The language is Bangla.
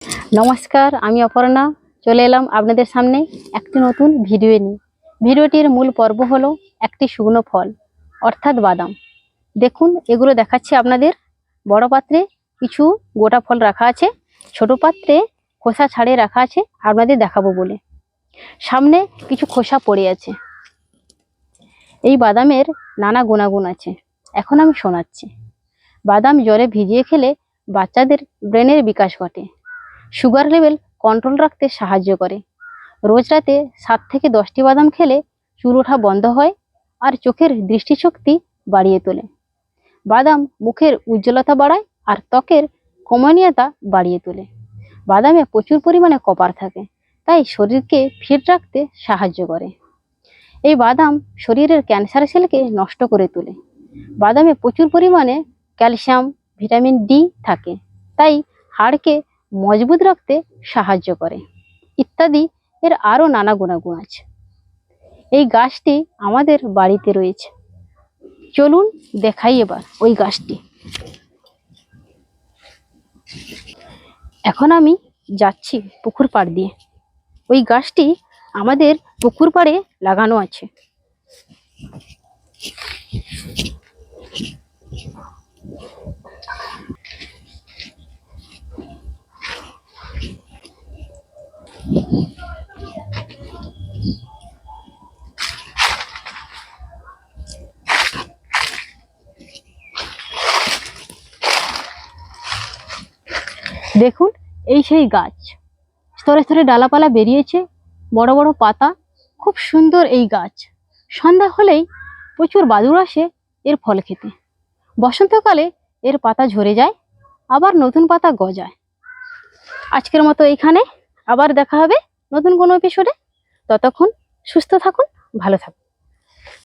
নমস্কার, আমি অপর্ণা চলে এলাম আপনাদের সামনে একটি নতুন ভিডিও নিয়ে। ভিডিওটির মূল পর্ব হলো একটি শুকনো ফল অর্থাৎ বাদাম। দেখুন, এগুলো দেখাচ্ছি আপনাদের। বড় পাত্রে কিছু গোটা ফল রাখা আছে, ছোট পাত্রে খোসা ছাড়িয়ে রাখা আছে আপনাদের দেখাবো বলে। সামনে কিছু খোসা পড়ে আছে। এই বাদামের নানা গুণাগুণ আছে, এখন আমি শোনাচ্ছি। বাদাম জলে ভিজিয়ে খেলে বাচ্চাদের ব্রেনের বিকাশ ঘটে, সুগার লেভেল কন্ট্রোল রাখতে সাহায্য করে, রোজ রাতে 7 থেকে 10টি বাদাম খেলে চুল ওঠা বন্ধ হয় আর চোখের দৃষ্টিশক্তি বাড়িয়ে তোলে। বাদাম মুখের উজ্জ্বলতা বাড়ায় আর ত্বকের কমনীয়তা বাড়িয়ে তোলে। বাদামে প্রচুর পরিমাণে কপার থাকে, তাই শরীরকে ফিট রাখতে সাহায্য করে। এই বাদাম শরীরের ক্যান্সার সেলকে নষ্ট করে তোলে। বাদামে প্রচুর পরিমাণে ক্যালসিয়াম, ভিটামিন ডি থাকে, তাই হাড়কে মজবুত রাখতে সাহায্য করে ইত্যাদি। এর আরো নানা গুণাগুণ আছে। এই গাছটি আমাদের বাড়িতে রয়েছে, চলুন দেখাই এবার ওই গাছটি। এখন আমি যাচ্ছি পুকুর পাড় দিয়ে। ওই গাছটি আমাদের পুকুর পাড়ে লাগানো আছে। দেখুন, এই সেই গাছ, স্তরে স্তরে ডালাপালা বেরিয়েছে, বড় বড় পাতা, খুব সুন্দর এই গাছ। সন্ধ্যা হলেই প্রচুর বাদুড় আসে এর ফল খেতে। বসন্তকালে এর পাতা ঝরে যায়, আবার নতুন পাতা গজায়। আজকের মতো এইখানে, আবার দেখা হবে নতুন কোনো এপিসোডে। ততক্ষণ সুস্থ থাকুন, ভালো থাকুন।